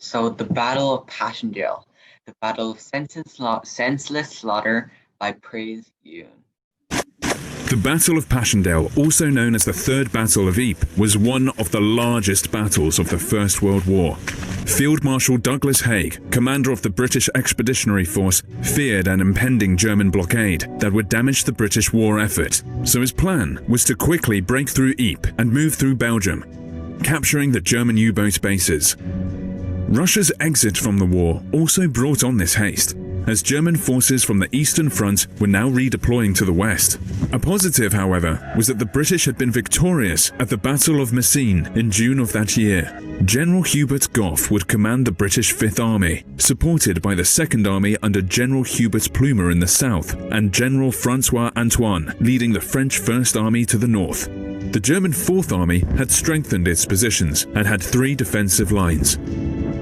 So the Battle of Passchendaele, the Battle of Senseless Slaughter by Praise Yoon. The Battle of Passchendaele, also known as the Third Battle of Ypres, was one of the largest battles of the First World War. Field Marshal Douglas Haig, commander of the British Expeditionary Force, feared an impending German blockade that would damage the British war effort, so his plan was to quickly break through Ypres and move through Belgium, capturing the German U-boat bases. Russia's exit from the war also brought on this haste, as German forces from the Eastern Front were now redeploying to the west. A positive, however, was that the British had been victorious at the Battle of Messines in June of that year. General Hubert Gough would command the British Fifth Army, supported by the Second Army under General Hubert Plumer in the south and General Francois Antoine leading the French First Army to the north. The German Fourth Army had strengthened its positions and had 3 defensive lines.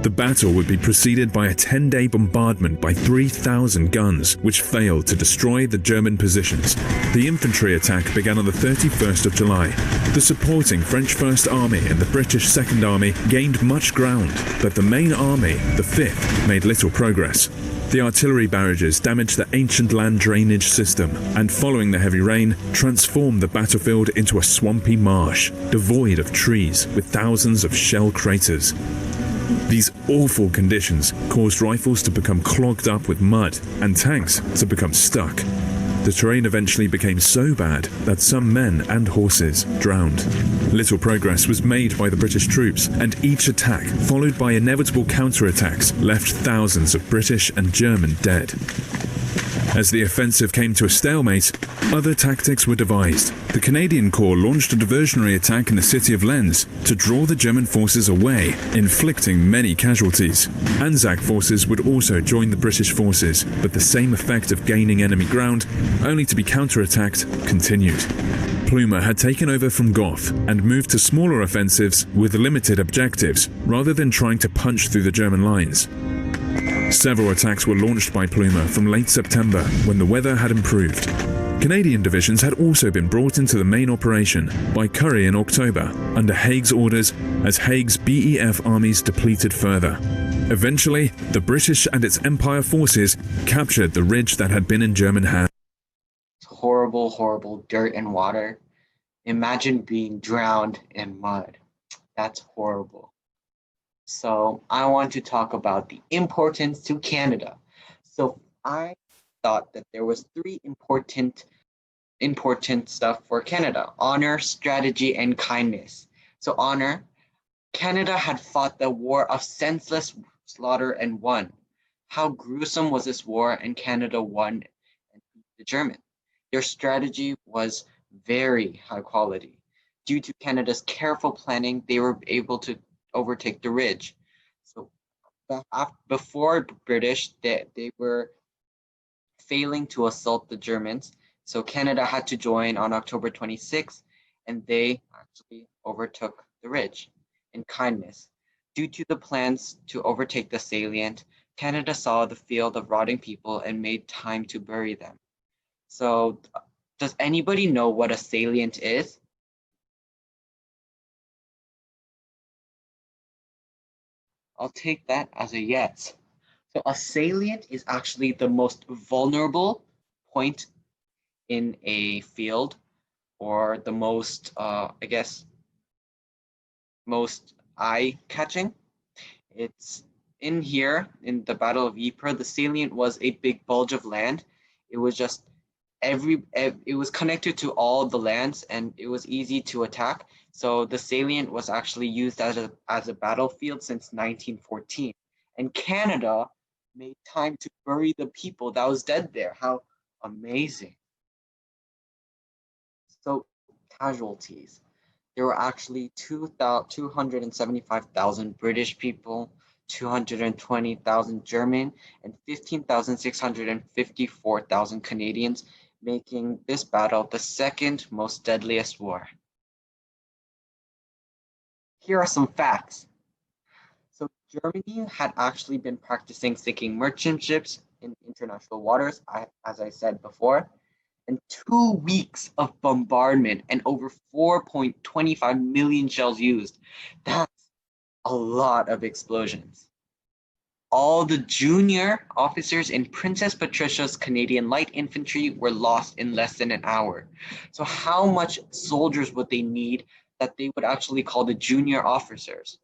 The battle would be preceded by a 10-day bombardment by 3,000 guns, which failed to destroy the German positions. The infantry attack began on the 31st of July. The supporting French First Army and the British Second Army gained much ground, but the main army, the Fifth, made little progress. The artillery barrages damaged the ancient land drainage system, and following the heavy rain, transformed the battlefield into a swampy marsh, devoid of trees, with thousands of shell craters. These awful conditions caused rifles to become clogged up with mud and tanks to become stuck. The terrain eventually became so bad that some men and horses drowned. Little progress was made by the British troops, and each attack, followed by inevitable counterattacks, left thousands of British and German dead. As the offensive came to a stalemate, other tactics were devised. The Canadian Corps launched a diversionary attack in the city of Lens to draw the German forces away, inflicting many casualties. Anzac forces would also join the British forces, but the same effect of gaining enemy ground, only to be counterattacked, continued. Plumer had taken over from Gough and moved to smaller offensives with limited objectives, rather than trying to punch through the German lines. Several attacks were launched by Plumer from late September, when the weather had improved. Canadian divisions had also been brought into the main operation by Currie in October, under Haig's orders, as Haig's BEF armies depleted further. Eventually, the British and its Empire forces captured the ridge that had been in German hands. Horrible, horrible dirt and water. Imagine being drowned in mud. That's horrible. So I want to talk about the importance to Canada. So I thought that there was 3 important stuff for Canada: honor, strategy, and kindness. So honor, Canada had fought the war of senseless slaughter and won. How gruesome was this war, and Canada won and beat the Germans. Their strategy was very high quality. Due to Canada's careful planning, they were able to overtake the ridge. So before British, they were failing to assault the Germans. So Canada had to join on October 26th, and they actually overtook the ridge. In kindness, due to the plans to overtake the salient, Canada saw the field of rotting people and made time to bury them. So does anybody know what a salient is? I'll take that as a yes. So a salient is actually the most vulnerable point in a field, or the most, most eye-catching. It's in here, in the Battle of Ypres, the salient was a big bulge of land. It was just it was connected to all the lands, and it was easy to attack. So the salient was actually used as a battlefield since 1914. And Canada made time to bury the people that was dead there. How amazing. So casualties. There were actually 275,000 British people, 220,000 German, and 15,654 Canadians, making this battle the second most deadliest war. Here are some facts. So Germany had actually been practicing sinking merchant ships in international waters, as I said before, and 2 weeks of bombardment and over 4.25 million shells used. That's a lot of explosions. All the junior officers in Princess Patricia's Canadian Light Infantry were lost in less than an hour. So how much soldiers would they need that they would actually call the junior officers?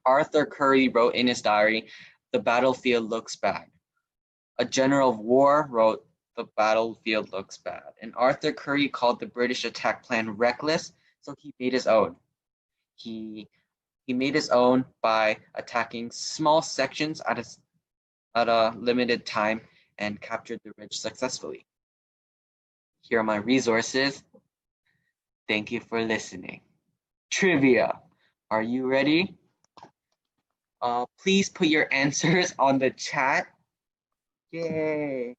Arthur Currie wrote in his diary, "The battlefield looks bad." A general of war wrote, "The battlefield looks bad." And Arthur Currie called the British attack plan reckless, so he made his own. He made his own by attacking small sections at a limited time and captured the ridge successfully. Here are my resources. Thank you for listening. Trivia. Are you ready? Please put your answers on the chat. Yay.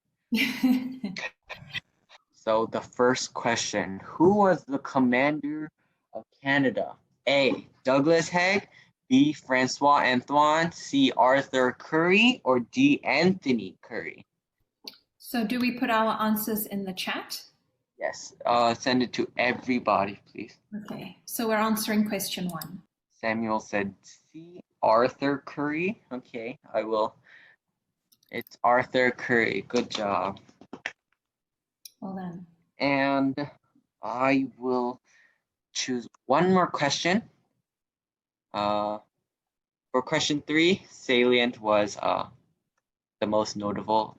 So the first question, who was the commander of Canada? A, Douglas Haig, B, Francois Antoine, C, Arthur Currie, or D, Anthony Currie? So do we put our answers in the chat? Yes, send it to everybody, please. Okay, so we're answering question 1. Samuel said C, Arthur Currie. Okay, I will. It's Arthur Currie. Good job. Well done. And I will choose one more question. For question 3, salient was the most noticeable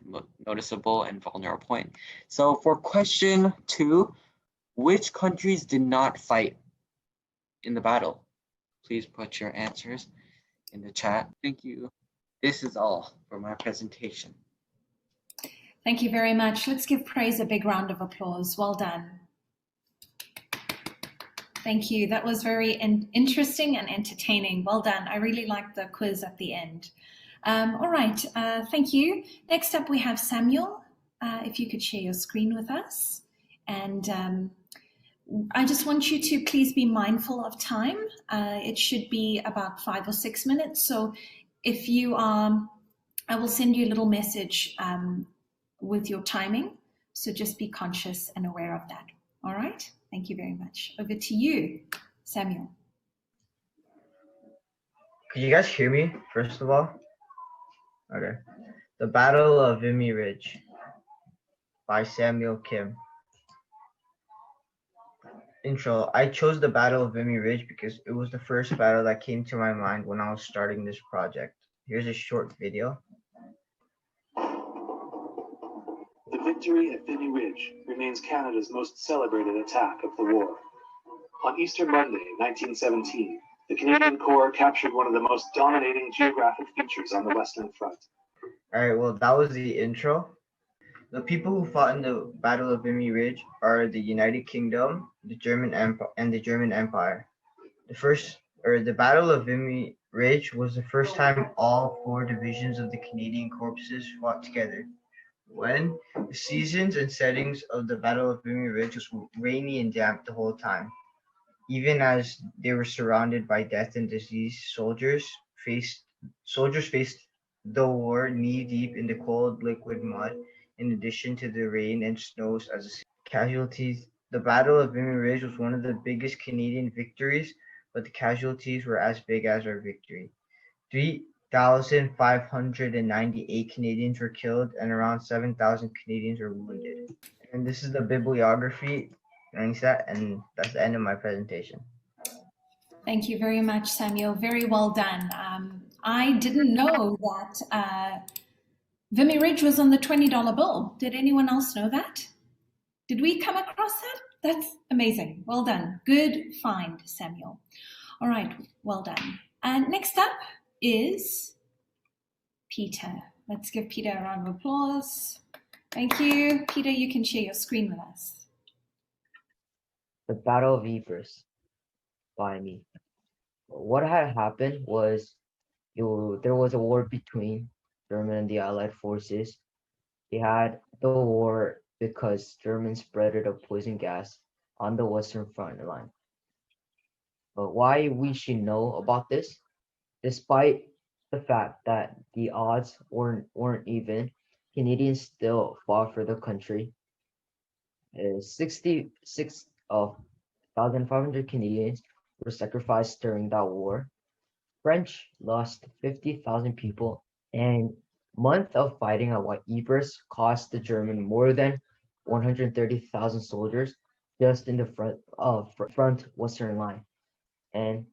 and vulnerable point. So for question 2, which countries did not fight in the battle? Please put your answers in the chat. Thank you. This is all for my presentation. Thank you very much. Let's give Praise a big round of applause. Well done. Thank you. That was very interesting and entertaining. Well done. I really liked the quiz at the end. All right. Thank you. Next up, we have Samuel. If you could share your screen with us. And I just want you to please be mindful of time. It should be about 5 or 6 minutes. So if you are, I will send you a little message with your timing. So just be conscious and aware of that. All right. Thank you very much. Over to you, Samuel. Could you guys hear me, first of all? Okay. The Battle of Vimy Ridge by Samuel Kim. Intro. I chose the Battle of Vimy Ridge because it was the first battle that came to my mind when I was starting this project. Here's a short video. The victory at Vimy Ridge remains Canada's most celebrated attack of the war. On Easter Monday, 1917, the Canadian Corps captured one of the most dominating geographic features on the Western Front. All right, well, that was the intro. The people who fought in the Battle of Vimy Ridge are the United Kingdom, the German Empire, and the German Empire. The Battle of Vimy Ridge was the first time all 4 divisions of the Canadian corpses fought together. When the seasons and settings of the Battle of Vimy Ridge was rainy and damp the whole time. Even as they were surrounded by death and disease, soldiers faced the war knee-deep in the cold, liquid mud, in addition to the rain and snows as casualties. The Battle of Vimy Ridge was one of the biggest Canadian victories, but the casualties were as big as our victory. 3,598 Canadians were killed and around 7,000 Canadians were wounded. And this is the bibliography, and that's the end of my presentation. Thank you very much, Samuel. Very well done. I didn't know that Vimy Ridge was on the $20 bill. Did anyone else know that? Did we come across that? That's amazing. Well done. Good find, Samuel. All right, well done. And next up is Peter. Let's give Peter a round of applause. Thank you. Peter, you can share your screen with us. The Battle of Ypres by me. What had happened was there was a war between German and the Allied forces. They had the war because Germans spread a poison gas on the Western front line. But why we should know about this, despite the fact that the odds weren't even, Canadians still fought for the country. 66,500 Canadians were sacrificed during that war. French lost 50,000 people And month of fighting at White Ypres cost the German more than 130,000 soldiers just in the front western line. And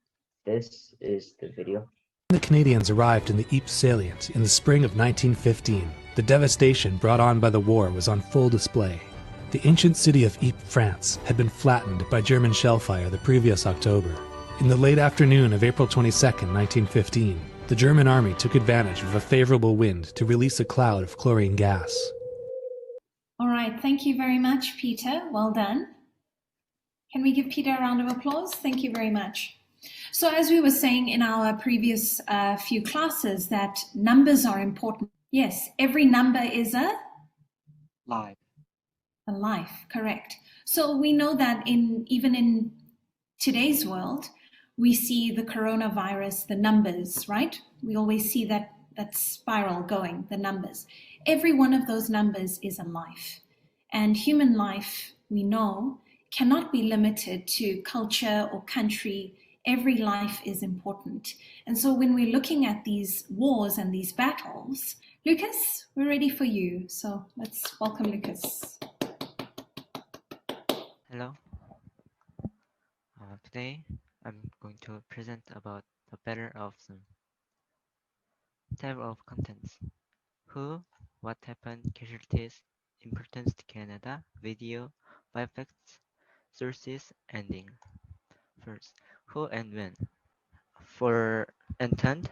this is the video. The Canadians arrived in the Ypres salient in the spring of 1915. The devastation brought on by the war was on full display. The ancient city of Ypres, France, had been flattened by German shellfire the previous October. In the late afternoon of April 22, 1915, the German army took advantage of a favorable wind to release a cloud of chlorine gas. All right, thank you very much, Peter. Well done. Can we give Peter a round of applause? Thank you very much. So as we were saying in our previous few classes, that numbers are important. Yes, every number is a Live. life, correct. So we know that even in today's world, we see the coronavirus, the numbers, right? We always see that spiral going, the numbers. Every one of those numbers is a life. And human life, we know, cannot be limited to culture or country. Every life is important. And so when we're looking at these wars and these battles, Lucas, we're ready for you. So let's welcome Lucas. Hello. Today I'm going to present about the Battle of Somme. Table of contents: who, what happened, casualties, importance to Canada, video, 5 facts, sources, ending. First, who and when. For Entente,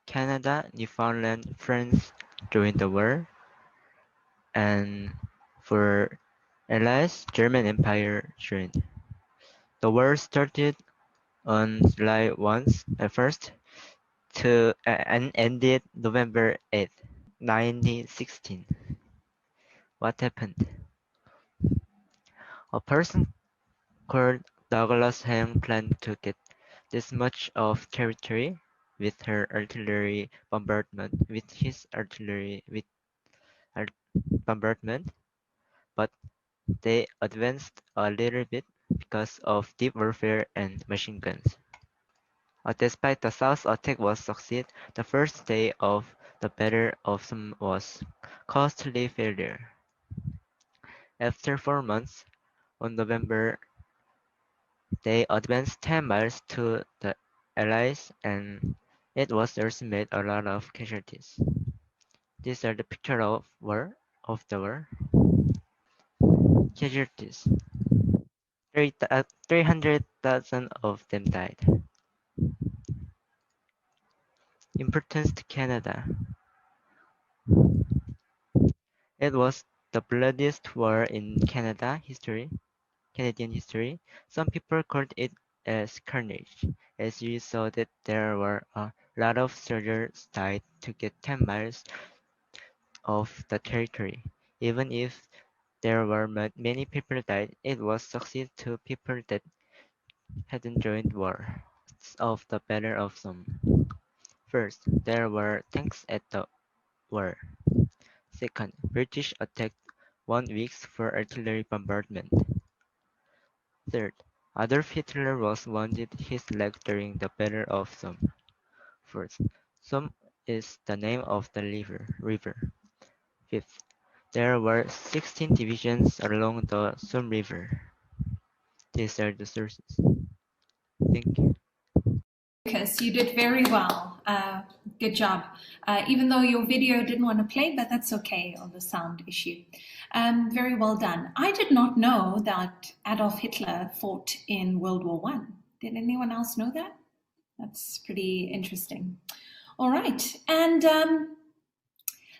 Canada, Newfoundland, France during the war, and for Allies, German Empire joined. The war started on July 1st and ended November 8th, 1916. What happened? A person called Douglas Haig planned to get this much of territory with his artillery bombardment, but they advanced a little bit because of deep warfare and machine guns. Despite the South's attack was succeed, the first day of the Battle of Somme was costly failure. After 4 months, on November, they advanced 10 miles to the Allies, and it was also made a lot of casualties. These are the picture of the war. Casualties. 300,000 of them died. Importance to Canada. It was the bloodiest war in Canadian history. Some people called it as carnage, as you saw that there were a lot of soldiers died to get 10 miles of the territory. Even if there were many people died, it was succeed to people that hadn't joined war. Of the Battle of Somme. First, there were tanks at the war. Second, British attacked 1 week for artillery bombardment. Third, Adolf Hitler was wounded his leg during the Battle of Somme. Fourth, Somme is the name of the river. Fifth, there were 16 divisions along the Somme River. These are the sources. Thank you. Lucas, you did very well. Good job. Even though your video didn't want to play, but that's okay on the sound issue. Very well done. I did not know that Adolf Hitler fought in World War I. Did anyone else know that? That's pretty interesting. All right. And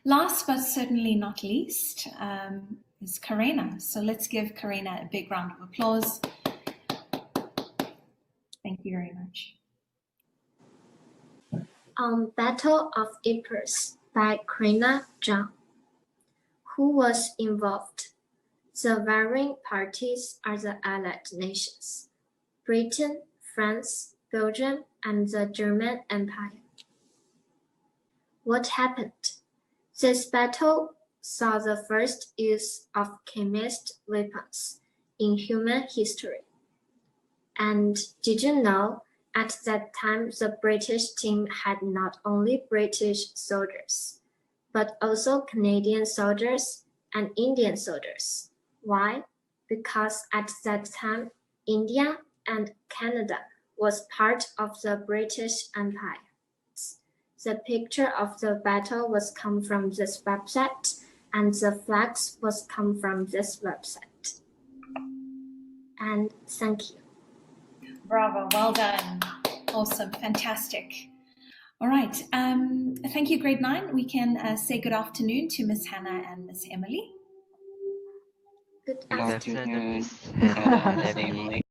last but certainly not least is Karina. So let's give Karina a big round of applause. Thank you very much. Battle of Ypres by Karina Zhang. Who was involved? The varying parties are the Allied nations: Britain, France, Belgium, and the German Empire. What happened? This battle saw the first use of chemist weapons in human history. And did you know At that time, the British team had not only British soldiers, but also Canadian soldiers and Indian soldiers. Why? Because at that time, India and Canada was part of the British Empire. The picture of the battle was come from this website, and the flags was come from this website. And thank you. Bravo, well done. Awesome, fantastic. All right, thank you, grade 9. We can say good afternoon to Miss Hannah and Miss Emily. Good Good afternoon. afternoon, Hannah Hannah and and Emily. Emily.